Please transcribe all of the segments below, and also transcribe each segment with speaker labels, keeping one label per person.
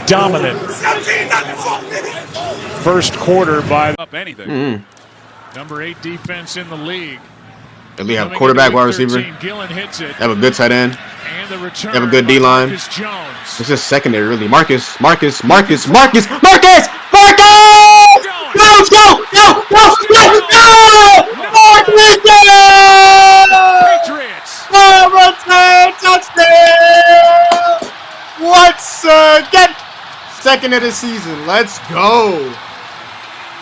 Speaker 1: dominant first quarter by
Speaker 2: up anything.
Speaker 3: Number 8 defense in the league.
Speaker 4: They have quarterback, wide receiver. They have a good tight end. They have a good D-line. This is secondary, really. Marcus! Let's go!
Speaker 3: Patriots!
Speaker 4: Return touchdown! Once again! Second of the season. Let's go.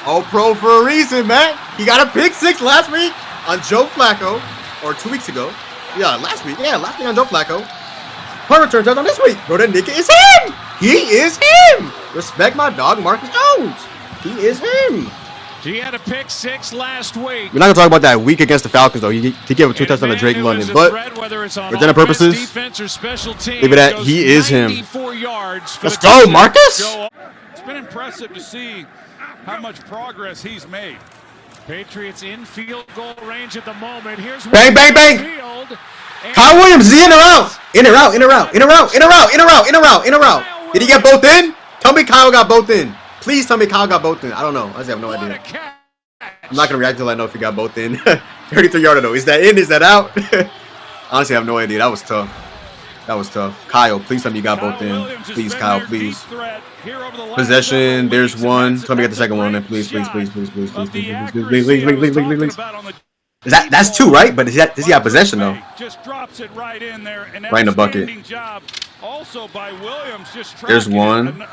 Speaker 4: All pro for a reason, man. He got a pick 6 last week on Joe Flacco. Or 2 weeks ago. Yeah, last week. Yeah, last week on Joe Flacco. Punt return touchdown this week. Bro, that nigga is him. He is him. Respect my dog, Marcus Jones. He is him.
Speaker 3: He had a pick 6 last week.
Speaker 4: We're not going to talk about that week against the Falcons, though. He gave a 2 touchdowns to Drake London. But for general purposes, leave it at he is him. Let's go, Marcus.
Speaker 2: It's been impressive to see how much progress he's made.
Speaker 3: Patriots in field goal range at the moment. Here's
Speaker 4: bang. Kyle Williams, is he in or out? In or out. Did he get both in? Tell me Kyle got both in. Please tell me Kyle got both in. I don't know. I just have no idea. I'm not going to react until I know if he got both in. 33-yarder though. Is that in? Is that out? Honestly, I have no idea. That was tough. Kyle, please tell me you got both in. Please, Kyle, please. Possession, there's one. Tell me you got the second one then. Please. That's 2, right? But does he have possession though? Right in the bucket. There's one.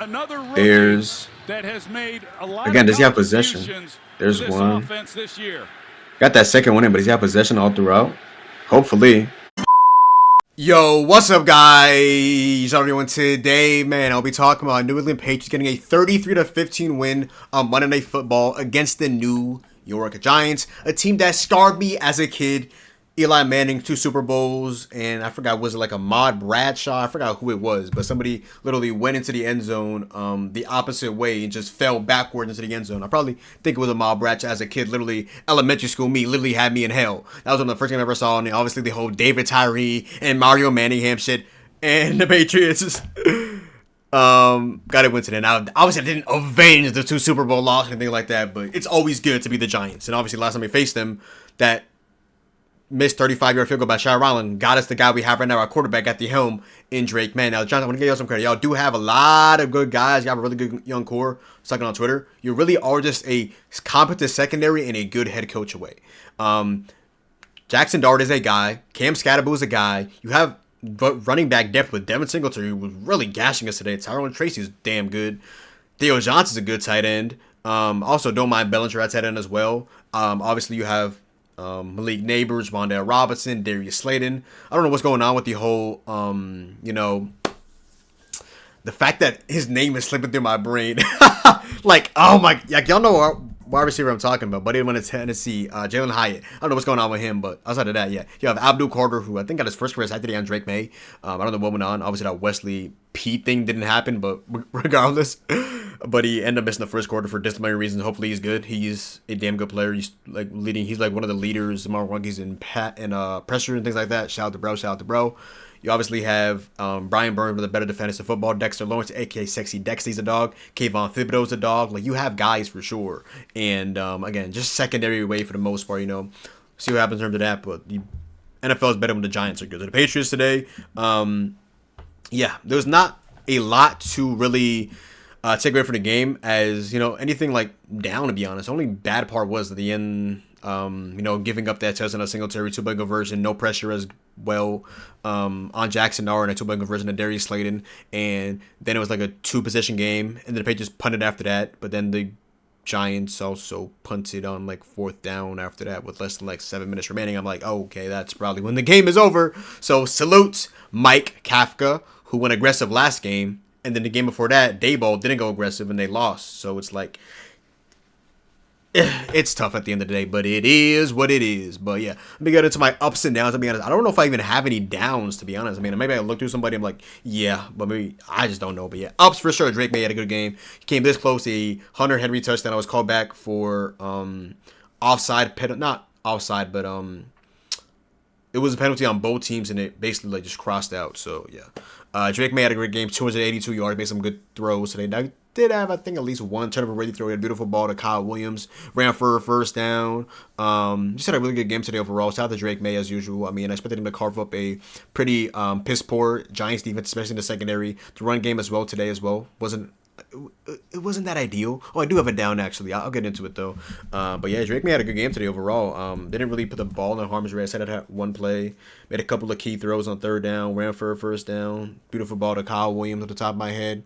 Speaker 4: There's again, does he have possession? There's one. Got that second one in, but does he have possession all throughout? Hopefully. Yo, what's up, guys? How are you doing today, man? I'll be talking about New England Patriots getting a 33-15 win on Monday Night Football against the New York Giants, a team that scarred me as a kid. Eli Manning, 2 Super Bowls, and I forgot, was it like Ahmad Bradshaw? I forgot who it was, but somebody literally went into the end zone the opposite way and just fell backwards into the end zone. I probably think it was Ahmad Bradshaw as a kid. Literally, elementary school me literally had me in hell. That was one of the first things I ever saw, and obviously the whole David Tyree and Mario Manningham shit, and the Patriots got it went to the end. Now, obviously, I didn't avenge the 2 Super Bowl losses or anything like that, but it's always good to be the Giants, and obviously last time we faced them, that missed 35-yard field goal by Shire Allen got us the guy we have right now, our quarterback at the helm in Drake. Man, now, John, I want to give y'all some credit. Y'all do have a lot of good guys. You have a really good young core. Sucking on Twitter. You really are just a competent secondary and a good head coach away. Jackson Dart is a guy. Cam Scatterboo is a guy. You have running back depth with Devin Singletary, who was really gashing us today. Tyrone Tracy is damn good. Theo Johnson's a good tight end. Also, don't mind Bellinger at tight end as well. Obviously, you have Malik Neighbors, Wandale Robinson, Darius Slayton. I don't know what's going on with the whole, the fact that his name is slipping through my brain. Like, oh my, like y'all know our wide receiver I'm talking about, but he went to Tennessee, Jalen Hyatt. I don't know what's going on with him, but outside of that, yeah. You have Abdul Carter, who I think got his first career Saturday on Drake May. I don't know what went on. Obviously, that Wesley Pete thing didn't happen, but regardless. But he ended up missing the first quarter for disciplinary reasons. Hopefully he's good. He's a damn good player. He's like leading. He's like one of the leaders among rookies in pressure and things like that. Shout out to bro. You obviously have Brian Burns with a better defense in football. Dexter Lawrence, aka Sexy Dexy's a dog. Kayvon Thibodeau's a dog. Like, you have guys for sure. And again, just secondary way for the most part. See what happens in terms of that. But the NFL is better when the Giants are good. So the Patriots today, there's not a lot to really take away from the game, as anything like down, to be honest. The only bad part was at the end, giving up that touchdown on Singletary, 2-point conversion, no pressure as well on Jackson Dart, and a 2-point conversion to Darius Slayton, and then it was like a 2-possession game, and then the Patriots punted after that, but then the Giants also punted on like 4th down after that with less than like 7 minutes remaining. I'm like, oh, okay, that's probably when the game is over. So salute Mike Kafka, who went aggressive last game. And then the game before that, Dayball didn't go aggressive and they lost. So it's like, it's tough at the end of the day, but it is what it is. But yeah, let me get into my ups and downs. To be honest, I don't know if I even have any downs, to be honest. I mean, maybe I look through somebody, I'm like, yeah, but maybe I just don't know. But yeah, ups for sure. Drake May had a good game. He came this close. A Hunter Henry touchdown. I was called back for offside, not offside, but it was a penalty on both teams, and it basically like just crossed out. So yeah, Drake May had a great game, 282 yards, made some good throws today. Now, he did have, I think, at least one turnover-ready throw. He had a beautiful ball to Kyle Williams, ran for a first down. Just had a really good game today overall. Shout out to Drake May as usual. I mean, I expected him to carve up a pretty piss-poor Giants defense, especially in the secondary. The run game as well today as well it wasn't that ideal. Oh, I do have it down actually. I'll get into it though. But yeah, Drake May had a good game today overall. Didn't really put the ball in harm's way. I said I had one play, made a couple of key throws on third down, ran for a first down. Beautiful ball to Kyle Williams at the top of my head.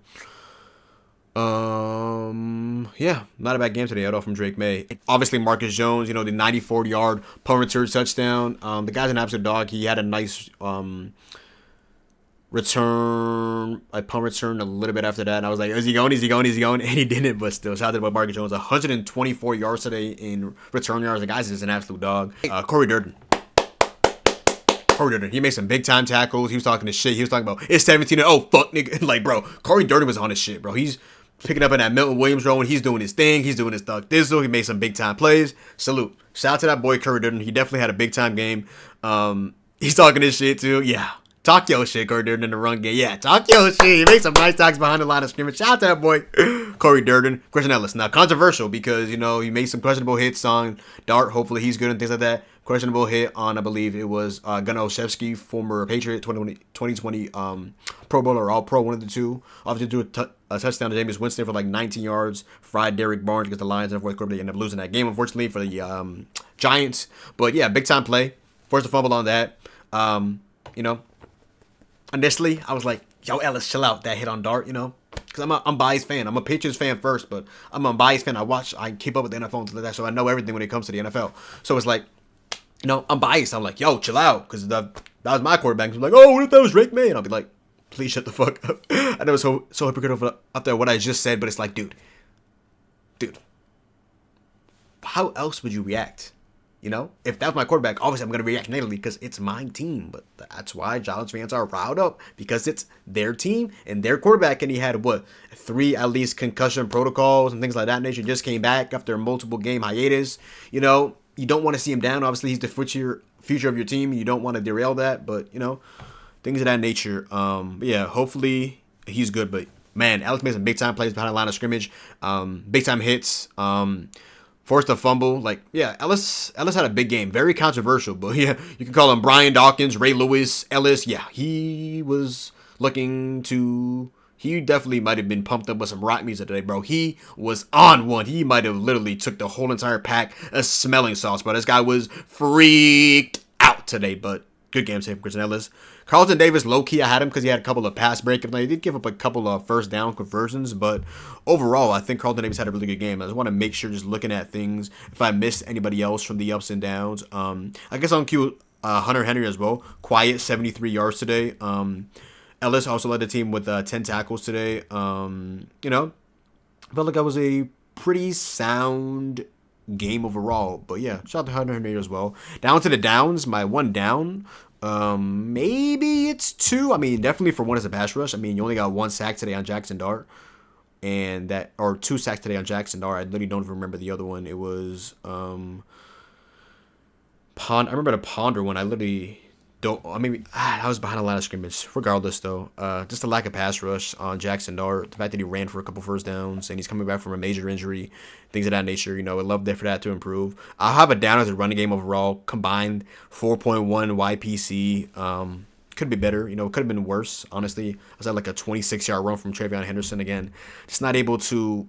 Speaker 4: Yeah, not a bad game today at all from Drake May. Obviously, Marcus Jones, the 94-yard punt return touchdown. The guy's an absolute dog. He had a nice punt return a little bit after that, and I was like, is he going, and he didn't, but still, shout out to Marcus Jones. 124 yards today in return yards. The guy's just an absolute dog. Corey Durden, he made some big time tackles. He was talking this shit. He was talking about, it's 17 and oh fuck nigga. Like, bro, Corey Durden was on his shit, bro. He's picking up in that Milton Williams role, and he's doing his thing. He's doing his thug thizzle. He made some big time plays. Salute. Shout out to that boy Corey Durden. He definitely had a big time game. He's talking his shit too. Yeah. Talk your shit, Corey Durden, in the run game. Yeah, talk your shit. He made some nice talks behind the line of scrimmage. Shout out to that boy, Corey Durden. Christian Ellis. Now, controversial because, he made some questionable hits on Dart. Hopefully he's good and things like that. Questionable hit on, I believe it was Gunnar Olszewski, former Patriot, 2020 Pro Bowler or All-Pro, one of the two. Obviously, threw a touchdown to Jameis Winston for like 19 yards. Fried Derrick Barnes against the Lions in the fourth quarter. They ended up losing that game, unfortunately, for the Giants. But, yeah, big-time play. Forced a fumble on that. Initially, I was like, yo, Ellis, chill out. That hit on Dart, because I'm a biased fan. I'm a Patriots fan first, but I'm a biased fan. I keep up with the NFL and stuff like that, so I know everything when it comes to the NFL. So it's like, I'm biased. I'm like, yo, chill out, because that was my quarterback. He's like, oh, what if that was Drake May? And I'll be like, please shut the fuck up. I know it's so hypocritical up there what I just said, but it's like, dude, how else would you react? If that was my quarterback, obviously I'm going to react negatively because it's my team. But that's why Giants fans are riled up, because it's their team and their quarterback. And he had, 3 at least concussion protocols and things like that nature. Just came back after a multiple game hiatus. You don't want to see him down. Obviously, he's the future of your team. You don't want to derail that. But, things of that nature. But yeah, hopefully he's good. But, man, Alex made some big-time plays behind the line of scrimmage. Big-time hits. Forced a fumble. Like, yeah, Ellis had a big game. Very controversial, but yeah, you can call him Brian Dawkins, Ray Lewis, Ellis. Yeah, he was he definitely might have been pumped up with some rock music today, bro. He was on one. He might have literally took the whole entire pack of smelling sauce, bro. This guy was freaked out today, but good game save from Christian Ellis. Carlton Davis, low-key, I had him because he had a couple of pass breakups. He did give up a couple of first down conversions, but overall, I think Carlton Davis had a really good game. I just want to make sure, just looking at things, if I missed anybody else from the ups and downs. I guess on cue, Hunter Henry as well. Quiet, 73 yards today. Ellis also led the team with 10 tackles today. I felt like that was a pretty sound game overall. But yeah, shout out to Hunter Henry as well. Down to the downs, my one down. Maybe it's 2. I mean, definitely for one is a pass rush. I mean, you only got 1 sack today on Jackson Dart, or 2 sacks today on Jackson Dart. I literally don't even remember the other one. It was I remember the Ponder one. I literally don't. I mean, I was behind a line of scrimmage. Regardless, though, just the lack of pass rush on Jackson Dart, the fact that he ran for a couple first downs, and he's coming back from a major injury, things of that nature. I'd love for that to improve. I'll have it down as a running game overall. Combined 4.1 YPC. Could be better. Could have been worse. Honestly, I was at like a 26-yard run from Travion Henderson again. Just not able to.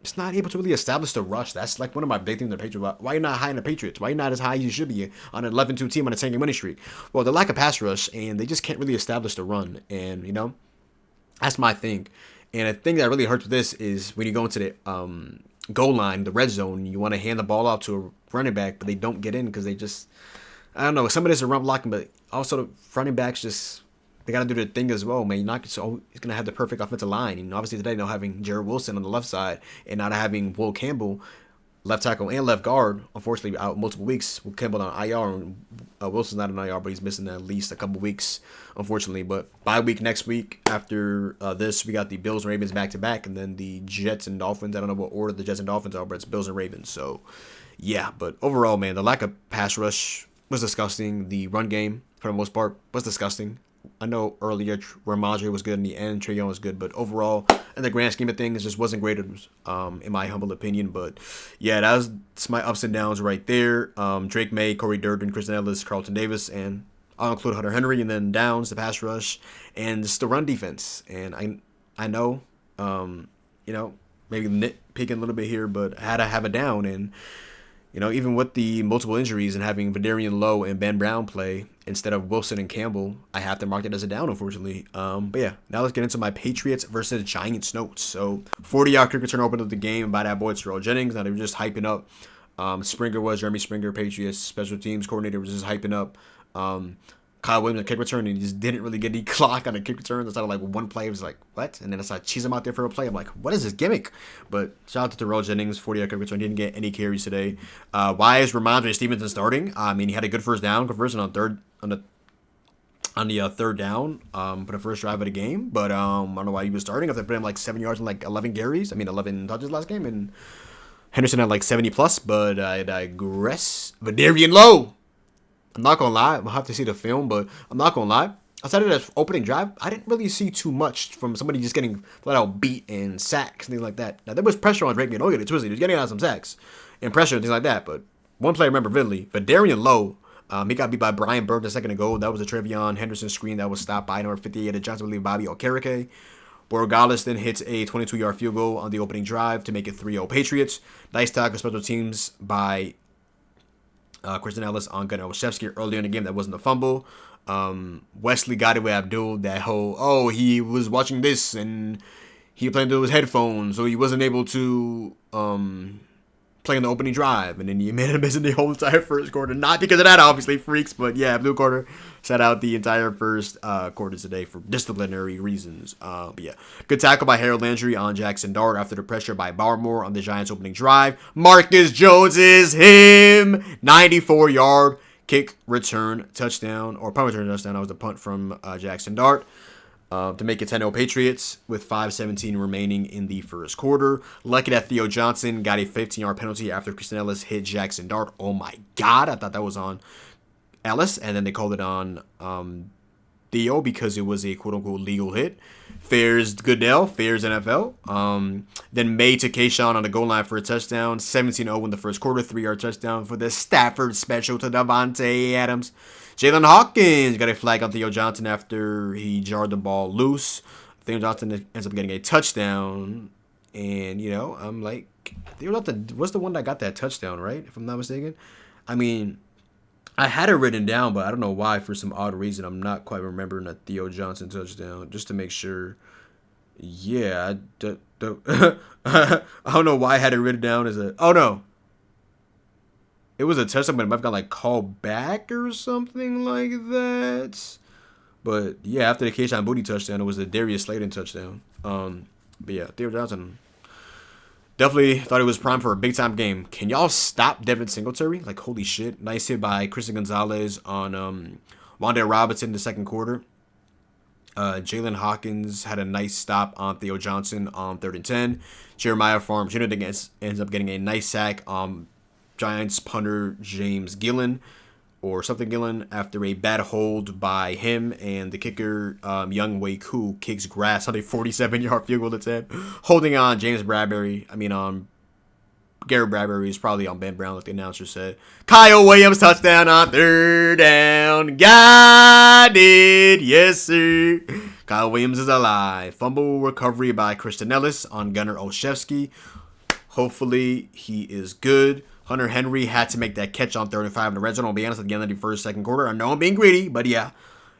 Speaker 4: Just not able to really establish the rush. That's like one of my big things in the Patriots. Why are you not high in the Patriots? Why are you not as high as you should be on an 11-2 team on a 10-game winning streak? Well, the lack of pass rush, and they just can't really establish the run. And, that's my thing. And the thing that really hurts with this is when you go into the goal line, the red zone, you want to hand the ball off to a running back, but they don't get in because they just, I don't know, some of this is run blocking, but also the running backs just, they got to do their thing as well, man. You're not so he's going to have the perfect offensive line. Obviously today, having Jared Wilson on the left side and not having Will Campbell, left tackle and left guard, unfortunately out multiple weeks. Will Campbell on IR, and Wilson's not on IR, but he's missing at least a couple weeks, unfortunately. But bye week next week after this, we got the Bills and Ravens back-to-back, and then the Jets and Dolphins. I don't know what order the Jets and Dolphins are, but it's Bills and Ravens. So, yeah. But overall, man, the lack of pass rush was disgusting. The run game, for the most part. Was disgusting. I know earlier Ramondre was good in the end, Trae Young was good, but overall, in the grand scheme of things, it just wasn't great, in my humble opinion. But yeah, that's my ups and downs right there. Drake May, Corey Durden, Kristen Ellis, Carlton Davis, and I'll include Hunter Henry, and then downs, the pass rush, and just the run defense. And I know, maybe nitpicking a little bit here, but I had to have a down. And even with the multiple injuries and having Vidarian Lowe and Ben Brown play instead of Wilson and Campbell, I have to mark it as a down, unfortunately. But yeah, now let's get into my Patriots versus Giants notes. So 40-yard kick return opened up the game by that boy Terrell Jennings. Now they were just hyping up. Jeremy Springer, Patriots special teams coordinator, was just hyping up Kyle Williams, a kick return, and he just didn't really get any clock on the kick return. It's like one play, it was like, what? And then it's like, cheese him out there for a play. I'm like, what is this gimmick? But shout out to Terrell Jennings, 40-yard kick return. Didn't get any carries today. Why is Ramondre Stevenson starting? I mean, he had a good first down conversion on the third down for the first drive of the game. But I don't know why he was starting. If they put him like 7 yards and like 11 carries, 11 touches last game, and Henderson had like 70 plus. But I digress. Vidarian Lowe. I'm not going to lie. I'll have to see the film, but I'm not going to lie. Outside of that opening drive, I didn't really see too much from somebody just getting flat out beat and sacks and things like that. Now, there was pressure on Drake May. Don't get it twisted. He was getting out some sacks and pressure and things like that. But one play I remember vividly, Vidarian Lowe, he got beat by Brian Burke a second ago. That was a Trevion Henderson screen that was stopped by number 58 of Johnson, I believe, Bobby Okereke. Borregales then hits a 22-yard field goal on the opening drive to make it 3-0 Patriots. Nice tackle special teams by Kristen Ellis on Gunnar Olszewski earlier in the game. That wasn't a fumble. Wesley got it with Abdul. That whole, he was watching this and he playing through his headphones, so he wasn't able to play in the opening drive. And then he made him missing the whole entire first quarter. Not because of that, obviously, freaks, but yeah, Abdul Carter sat out the entire first quarter today for disciplinary reasons. But yeah, good tackle by Harold Landry on Jackson Dart after the pressure by Barmore on the Giants' opening drive. Marcus Jones is him. 94-yard kick return touchdown, or punt return touchdown. That was the punt from Jackson Dart to make it 10-0 Patriots with 5:17 remaining in the first quarter. Lucky that Theo Johnson got a 15-yard penalty after Kristen Ellis hit Jackson Dart. Oh my God, I thought that was on Ellis, and then they called it on Theo because it was a quote-unquote legal hit. Fares Goodell, Fares NFL. Then May to Kayshawn on the goal line for a touchdown. 17-0 in the first quarter, 3-yard touchdown for the Stafford special to Davante Adams. Jalen Hawkins got a flag on Theo Johnson after he jarred the ball loose. Theo Johnson ends up getting a touchdown. And, I'm like, Theo Johnson was the one that got that touchdown, right? If I'm not mistaken. I mean, I had it written down, but I don't know why. For some odd reason, I'm not quite remembering a Theo Johnson touchdown. Just to make sure. Yeah, I don't know why I had it written down as a... Oh, no. It was a touchdown, but it might have got called back or something like that. But yeah, after the Keyshawn Booty touchdown, it was the Darius Slayton touchdown. But yeah, Theo Johnson definitely thought it was prime for a big time game. Can y'all stop Devin Singletary? Holy shit. Nice hit by Christian Gonzalez on Wan'Dale Robinson in the second quarter. Jalen Hawkins had a nice stop on Theo Johnson on 3rd and 10. Jeremiah Farm Jr. ends up getting a nice sack on Giants punter James Gillen or something Gillen after a bad hold by him, and the kicker Young Wei Koo kicks grass on a 47-yard field goal attempt, holding on James Bradbury. Garrett Bradbury is probably on Ben Brown, like the announcer said. Kyle Williams touchdown on 3rd down. Got it. Yes, sir. Kyle Williams is alive. Fumble recovery by Kristen Ellis on Gunnar Olszewski. Hopefully he is good. Hunter Henry had to make that catch on 3rd and 5 in the red zone. I'll be honest, at the end of the second quarter. I know I'm being greedy, but yeah.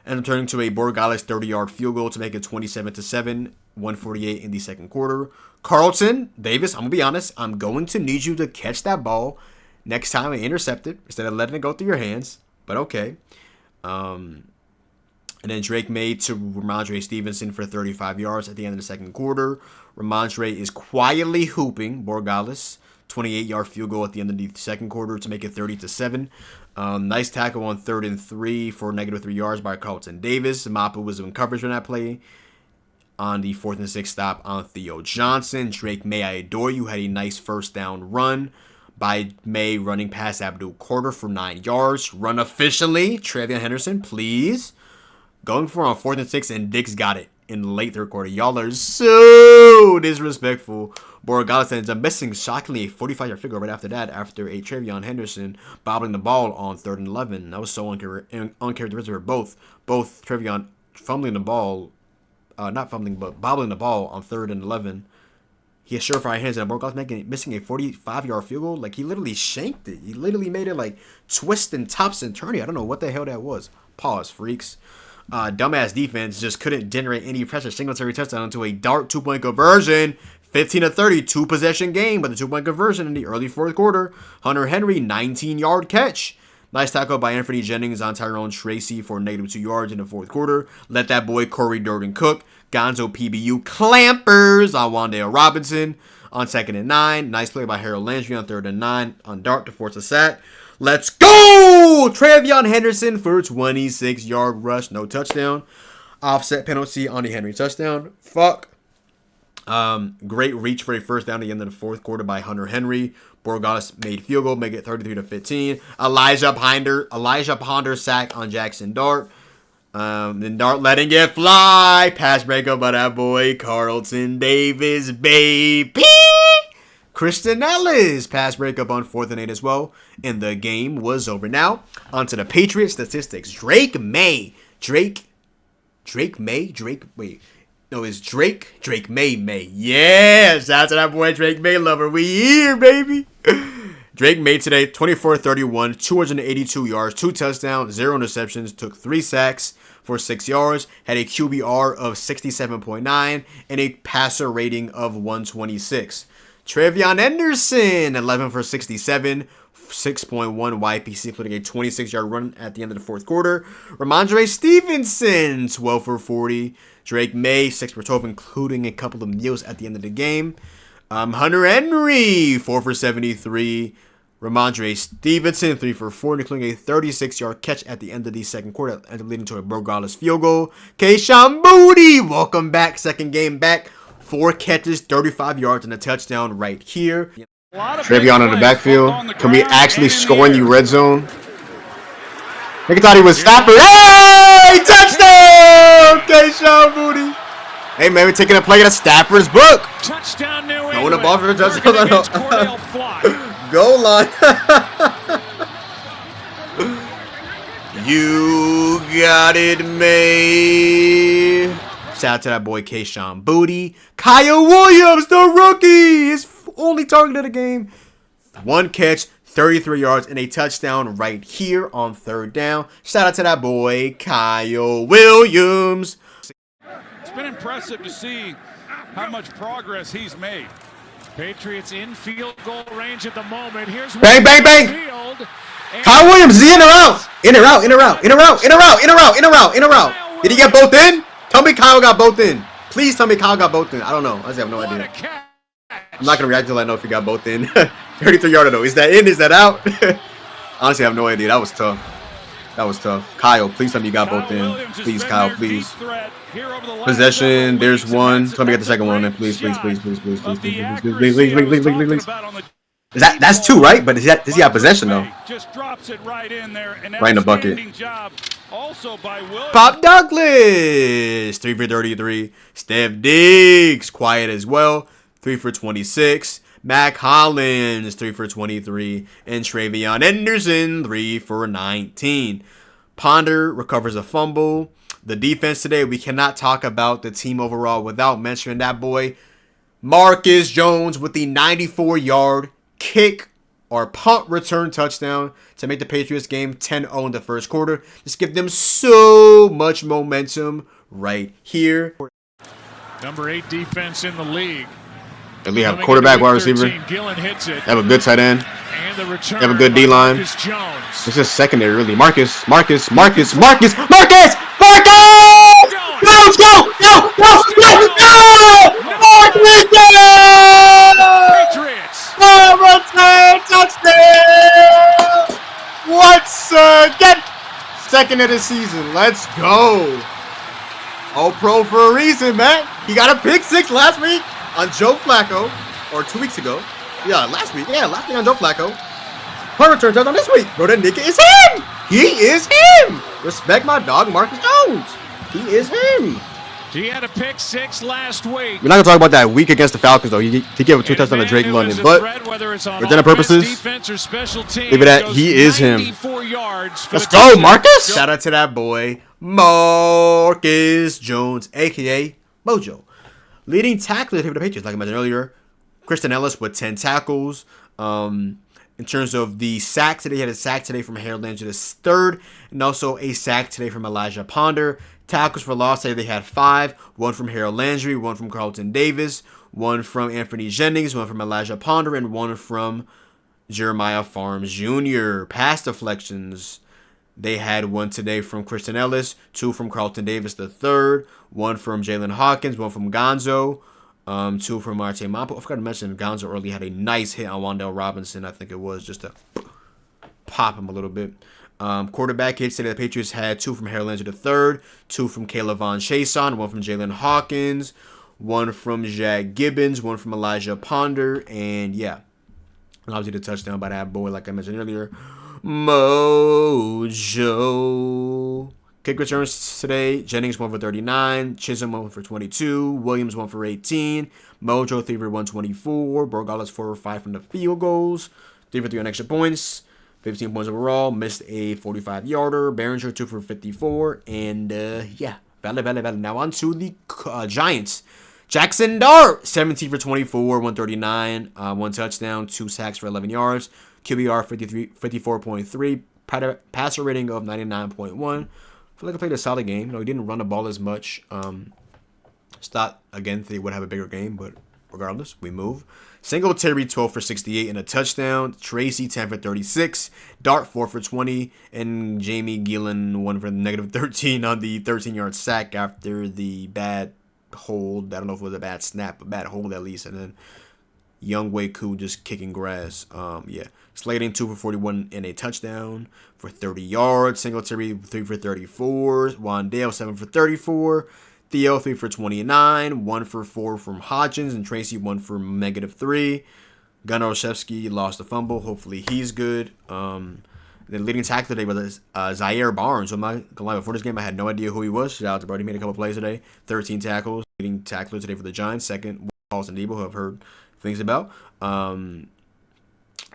Speaker 4: And I'm turning to a Borregales 30-yard field goal to make it 27-7, 1:48 in the second quarter. Carlton Davis, I'm going to be honest, I'm going to need you to catch that ball next time and intercept it instead of letting it go through your hands. But okay. And then Drake May to Ramondre Stevenson for 35 yards at the end of the second quarter. Ramondre is quietly hooping Borregales. 28-yard field goal at the end of the second quarter to make it 30-7. Nice tackle on 3rd and 3 for -3 yards by Carlton Davis. Mappa was in coverage on that play. On the 4th and 6 stop on Theo Johnson. Drake May, I adore you, had a nice first down run by May running past Abdul. Quarter for 9 yards. Run efficiently. Trevion Henderson, please. Going for on 4th and 6, and Dix got it in the late third quarter. Y'all are so disrespectful. Borregales ends up missing, shockingly, a 45-yard field goal right after that, after a Trevion Henderson bobbling the ball on 3rd and 11. That was so uncharacteristic. Both Trevion fumbling the ball, not fumbling, but bobbling the ball on 3rd and 11. He has surefire hands, and Borregales missing a 45-yard field goal. Like, he literally shanked it. He literally made it, like, twist and tops and turning. I don't know what the hell that was. Pause, freaks. Dumbass defense just couldn't generate any pressure. Singletary touchdown into a Dart 2-point conversion. 15-30, 2-possession game, but the 2-point conversion in the early 4th quarter. Hunter Henry, 19-yard catch. Nice tackle by Anthony Jennings on Tyrone Tracy for -2 yards in the 4th quarter. Let that boy Corey Durden cook. Gonzo PBU clampers on Wan'Dale Robinson on 2nd and 9. Nice play by Harold Landry on 3rd and 9 on Dart to force a sack. Let's go! Trevion Henderson for a 26-yard rush. No touchdown. Offset penalty on the Henry touchdown. Fuck. Great reach for a first down at the end of the 4th quarter by Hunter Henry. Borregales made field goal, make it 33-15. Elijah Ponder sack on Jackson Dart. Then Dart letting it fly. Pass breakup by that boy Carlton Davis, baby. Christian Ellis pass breakup on 4th and 8 as well. And the game was over. Now, onto the Patriots statistics. Drake May. Drake May. Yeah, shout out to that boy Drake May lover. We here, baby. Drake May today, 24-31, 282 yards, 2 touchdowns, 0 interceptions, took 3 sacks for 6 yards, had a QBR of 67.9, and a passer rating of 126. Trevion Henderson, 11 for 67, 6.1 YPC, including a 26-yard run at the end of the 4th quarter. Ramondre Stevenson, 12 for 40. Drake May, 6 for 12, including a couple of meals at the end of the game. Hunter Henry, 4 for 73. Ramondre Stevenson, 3 for 4, including a 36-yard catch at the end of the 2nd quarter, that ended up leading to a Borregales field goal. Keyshawn Booty, welcome back, 2nd game back. 4 catches, 35 yards, and a touchdown right here. Trevion in the backfield. Can we actually score in the red zone? Nigga thought he was Stafford. Hey! Touchdown! Keyshawn Booty. Hey, man, we're taking a play at a Stafford's book.
Speaker 3: Touchdown, New England.
Speaker 4: Throwing the ball for the touchdown. Goal line. You got it, May. Shout out to that boy Keyshawn Booty. Kyle Williams, the rookie, his only target of the game. 1 catch, 33 yards, and a touchdown right here on 3rd down. Shout out to that boy Kyle Williams.
Speaker 2: It's been impressive to see how much progress he's made.
Speaker 3: Patriots in field goal range at the moment. Here's
Speaker 4: bang, bang, bang.
Speaker 3: Field.
Speaker 4: Kyle Williams, is he in or out? In or out, in or out, in or out, in or out, in or out, in or out, in or out. Did he get both in? Tell me Kyle got both in. Please tell me Kyle got both in. I don't know. I just have no idea. I'm not going to react until I know if he got both in. 33-yarder though. Is that in? Is that out? Honestly, I have no idea. That was tough. That was tough. Kyle, please tell me you got both in. Please, Kyle, please. Possession. There's one. Tell me get the second one then. Please, please, please, please, please, please, please, please, please, please, please, please, please, please. That's 2, right? But does he have possession though? Right in the bucket. Pop Douglas, 3 for 33. Steph Diggs, quiet as well, 3 for 26. Mac Hollins, 3 for 23. And Trevion Henderson, 3 for 19. Ponder recovers a fumble. The defense today, we cannot talk about the team overall without mentioning that boy Marcus Jones with the 94-yard kick or punt return touchdown to make the Patriots game 10-0 in the 1st quarter. Just give them so much momentum right here.
Speaker 3: Number 8 defense in the league.
Speaker 4: They have a quarterback, wide receiver. They have a good tight end. They have a good D-line. This is secondary, really. Marcus! Let's go! Touchdown! Once again, 2nd of the season. Let's go. All pro for a reason, man. He got a pick 6 last week on Joe Flacco, or 2 weeks ago, Yeah, last week. Yeah, last week on Joe Flacco. Punt return touchdown this week. Bro, that nigga is him. He is him. Respect my dog, Marcus Jones. He is him.
Speaker 3: He had a pick 6 last week.
Speaker 4: We're not going to talk about that week against the Falcons, though. He gave a 2 touchdowns to Drake London. But for general purposes, leave it at he is him. Let's go, Marcus. Shout out to that boy, Marcus Jones, a.k.a. Mojo. Leading tackler for the Patriots, like I mentioned earlier. Kristen Ellis with 10 tackles. In terms of the sacks today, he had a sack today from Harold Landry, his third, and also a sack today from Elijah Ponder. Tackles for loss today, they had 5. 1 from Harold Landry, 1 from Carlton Davis, 1 from Anthony Jennings, 1 from Elijah Ponder, and 1 from Jeremiah Farms Jr. Pass deflections, they had 1 today from Kristen Ellis, 2 from Carlton Davis the third, 1 from Jalen Hawkins, 1 from Gonzo, 2 from Marte Mampo. I forgot to mention Gonzo early had a nice hit on Wan'Dale Robinson. I think it was just to pop him a little bit. Quarterback hits today, the Patriots had 2 from Harold Landry III, 2 from Caleb Von Chason, 1 from Jalen Hawkins, 1 from Jack Gibbons, 1 from Elijah Ponder, and yeah, obviously the touchdown by that boy, like I mentioned earlier, Mojo. Kick returns today, Jennings 1 for 39, Chisholm 1 for 22, Williams 1 for 18, Mojo 3 for 124, Borgalas 4 for 5 from the field goals, 3 for 3 on extra points, 15 points overall, missed a 45-yarder, Behringer 2 for 54, and yeah, valid. Now on to the Giants. Jackson Dart, 17 for 24, 139, 1 touchdown, 2 sacks for 11 yards, QBR 54.3, passer rating of 99.1. I feel like I played a solid game. He didn't run the ball as much. Stott, again, they would have a bigger game, but regardless, we move. Singletary 12 for 68 and a touchdown. Tracy 10 for 36. Dart 4 for 20. And Jamie Gillen 1 for -13 on the 13-yard sack after the bad hold. I don't know if it was a bad snap, but bad hold at least. And then Younghoe Koo just kicking grass. Yeah. Slating 2 for 41 and a touchdown for 30 yards. Singletary 3 for 34. Wan'Dale 7 for 34. Theo 3 for 29, 1 for 4 from Hodgins, and Tracy 1 for -3. Gunnar Olszewski lost the fumble. Hopefully he's good. The leading tackler today was Zaire Barnes. So I'm not gonna lie, before this game I had no idea who he was. Shout out to Brody, made a couple plays today. 13 tackles. Leading tackler today for the Giants. Second, Paulson Debo, who I've heard things about.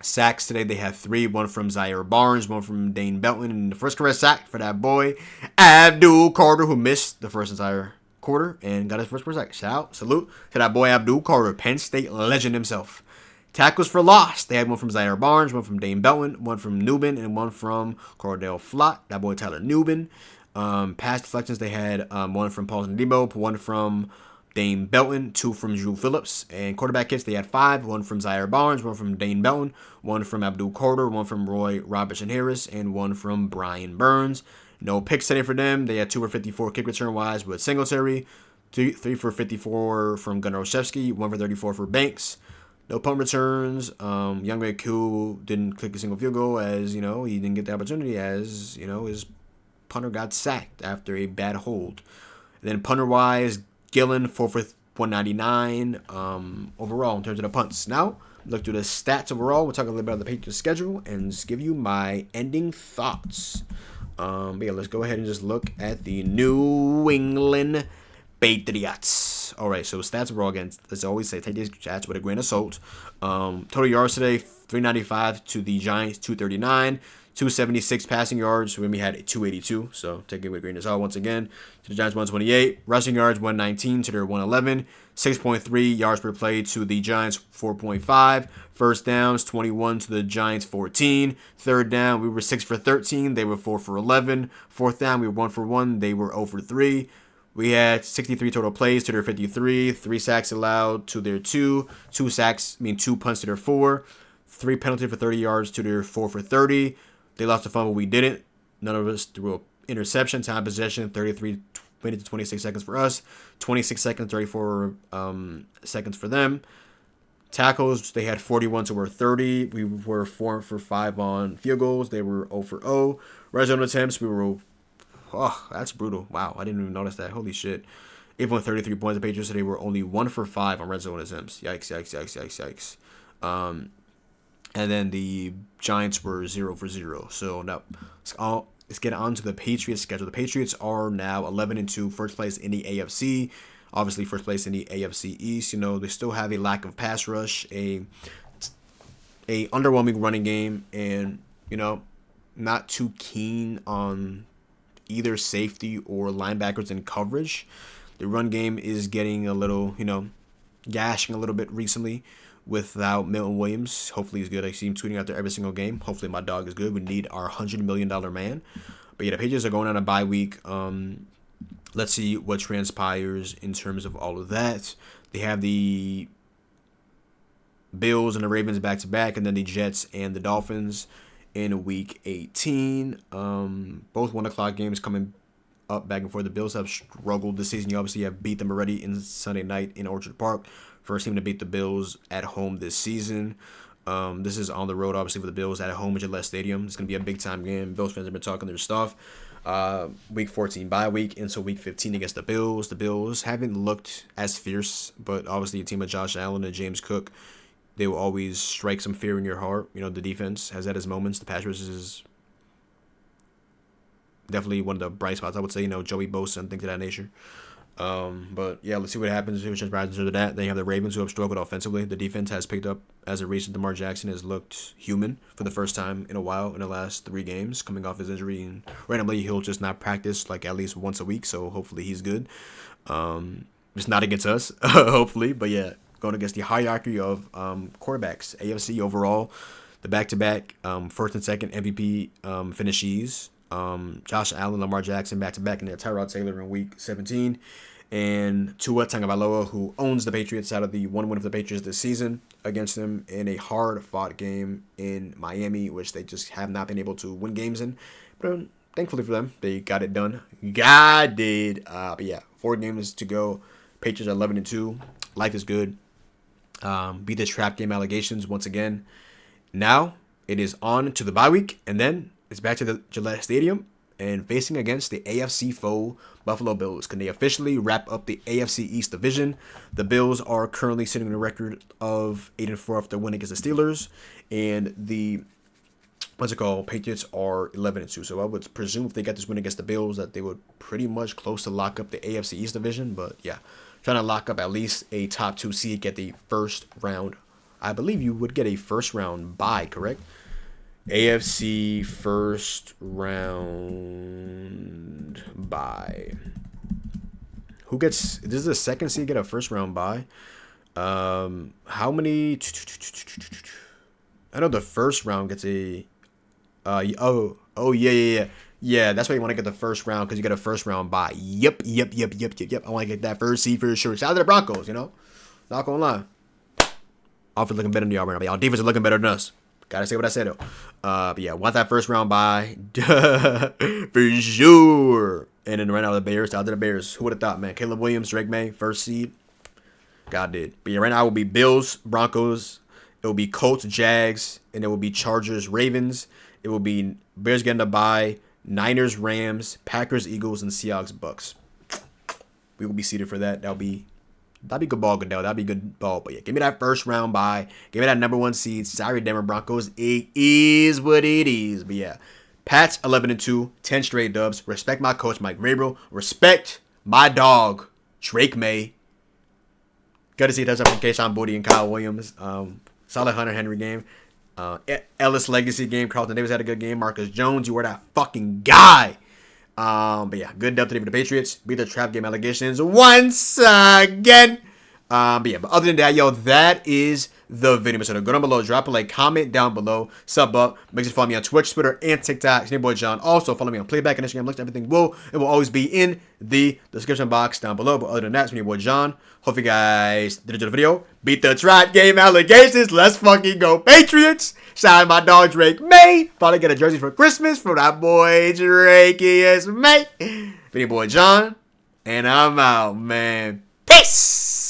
Speaker 4: Sacks today, they had 3. 1 from Zaire Barnes, 1 from Dane Belton, and the first career sack for that boy, Abdul Carter, who missed the first entire quarter and got his first sack. Salute to that boy Abdul Carter, Penn State legend himself. Tackles for loss, they had 1 from Zaire Barnes, 1 from Dane Belton, 1 from Newbin, and 1 from Cordell Flott, that boy Tyler Newbin. Pass deflections, they had 1 from Paulson Debo, 1 from Dane Belton, 2 from Drew Phillips. And quarterback hits, they had 5, 1 from Zaire Barnes, 1 from Dane Belton, 1 from Abdul Carter, 1 from Roy Robertson Harris, and 1 from Brian Burns. No picks today for them. They had 2 for 54 kick return wise with Singletary, 3 for 54 from Gunnar Olszewski, 1 for 34 for Banks. No punt returns. Younghoe Koo didn't click a single field goal as, he didn't get the opportunity as, his punter got sacked after a bad hold. And then punter wise, Gillen 4 for 199 overall in terms of the punts. Now, look through the stats overall. We'll talk a little bit about the Patriots schedule and just give you my ending thoughts. Yeah, let's go ahead and just look at the New England Patriots. All right, so stats overall, again, as I always say, take these stats with a grain of salt. Total yards today, 395 to the Giants, 239. 276 passing yards. We had 282, so take it with a grain of salt once again. To the Giants, 128. Rushing yards, 119 to their 111. 6.3 yards per play to the Giants, 4.5. First downs, 21 to the Giants, 14. Third down, we were 6 for 13. They were 4 for 11. Fourth down, we were 1 for 1. They were 0 for 3. We had 63 total plays to their 53. 3 sacks allowed to their 2. 2 punts to their 4. 3 penalties for 30 yards to their 4 for 30. They lost the fumble. We didn't. None of us threw an interception. Time possession, 33 minutes to 26 seconds for us. 26 seconds, 34 seconds for them. Tackles, they had 41 to we're 30. We were 4 for 5 on field goals. They were 0 for 0. Red zone attempts, we were... Oh, that's brutal. Wow, I didn't even notice that. Holy shit. Even with 33 points, the Patriots today were only 1 for 5 on red zone attempts. Yikes. And then the Giants were 0-0. So now let's get on to the Patriots schedule. The Patriots are now 11-2, first place in the AFC. Obviously, first place in the AFC East. You know, they still have a lack of pass rush, a underwhelming running game, and, you know, not too keen on either safety or linebackers in coverage. The run game is getting a little, you know, gashing a little bit recently without Milton Williams. Hopefully he's good. I see him tweeting out there every single game. Hopefully my dog is good. We need our $100 million man. But yeah, the Patriots are going on a bye week. Let's see what transpires in terms of all of that. They have the Bills and the Ravens back-to-back, and then the Jets and the Dolphins in Week 18. Both 1 o'clock games coming up back and forth. The Bills have struggled this season. You obviously have beat them already in Sunday night in Orchard Park. First team to beat the Bills at home this season. This is on the road, obviously, for the Bills at home at Gillette Stadium. It's going to be a big-time game. Bills fans have been talking their stuff. Week 14 bye week into Week 15 against the Bills. The Bills haven't looked as fierce, but obviously a team of Josh Allen and James Cook, they will always strike some fear in your heart. You know, the defense has had its moments. The pass rush is definitely one of the bright spots, I would say. You know, Joey Bosa and things of that nature. But yeah, let's see what happens. Which transpires into that. Then you have the Ravens, who have struggled offensively. The defense has picked up as of recent. DeMar Jackson has looked human for the first time in a while in the last 3 games, coming off his injury, and randomly he'll just not practice like at least once a week. So hopefully he's good. Just not against us, hopefully. But yeah, going against the hierarchy of quarterbacks, AFC overall, the back-to-back first and second MVP finishes. Josh Allen, Lamar Jackson back-to-back, and then Tyrod Taylor in Week 17. And Tua Tagovailoa, who owns the Patriots out of the one win of the Patriots this season against them in a hard-fought game in Miami, which they just have not been able to win games in. But thankfully for them, they got it done. God did. But yeah, 4 games to go. Patriots are 11-2. Life is good. Beat the trap game allegations once again. Now it is on to the bye week, and then it's back to the Gillette Stadium and facing against the AFC foe Buffalo Bills. Can they officially wrap up the AFC East division? The Bills are currently sitting on a record of 8-4 after winning against the Steelers, and the Patriots are 11-2. So I would presume if they got this win against the Bills that they would pretty much close to lock up the AFC East division. But yeah, trying to lock up at least a top 2 seed, get the first round. I believe you would get a first round bye, correct? AFC first round bye. Who gets? This is the second seed get a first round bye. How many? I know the first round gets a. Yeah. That's why you want to get the first round, because you get a first round bye. Yep. I want to get that first seed for sure. Shout out to the Broncos, you know. Not gonna lie. Offense looking better than y'all right now. Y'all defense is looking better than us. Gotta say what I said though. But yeah, want that first round bye for sure. And then right now the Bears, out to the Bears. Who would have thought, man? Caleb Williams, Drake May, first seed. God did. But yeah, right now it will be Bills, Broncos. It will be Colts, Jags, and it will be Chargers, Ravens. It will be Bears getting a bye, Niners, Rams, Packers, Eagles, and Seahawks, Bucks. We will be seated for that. That'd be good ball, Goodell. That'd be good ball. But yeah, give me that first round bye. Give me that number 1 seed. Sorry, Denver Broncos. It is what it is. But yeah, Pats 11-2, 10 straight dubs. Respect my coach, Mike Vrabel. Respect my dog, Drake May. Good to see a touchdown from Keyshawn Boutte and Kyle Williams. Solid Hunter Henry game. Ellis legacy game. Carlton Davis had a good game. Marcus Jones, you were that fucking guy. But yeah, good dub today for the Patriots. Beat the trap game allegations once again. But other than that, yo, that is the video. So go down below, drop a like, comment down below, sub up. Make sure to follow me on Twitch, Twitter, and TikTok. It's your boy John. Also follow me on Playback and Instagram. Links to everything it will always be in the description box down below. But other than that, it's your boy John. Hope you guys did enjoy the video. Beat the trap game allegations. Let's fucking go Patriots. Shout out to my dog Drake May. Probably get a jersey for Christmas from that boy Drake May. Video boy John. And I'm out, man. Peace.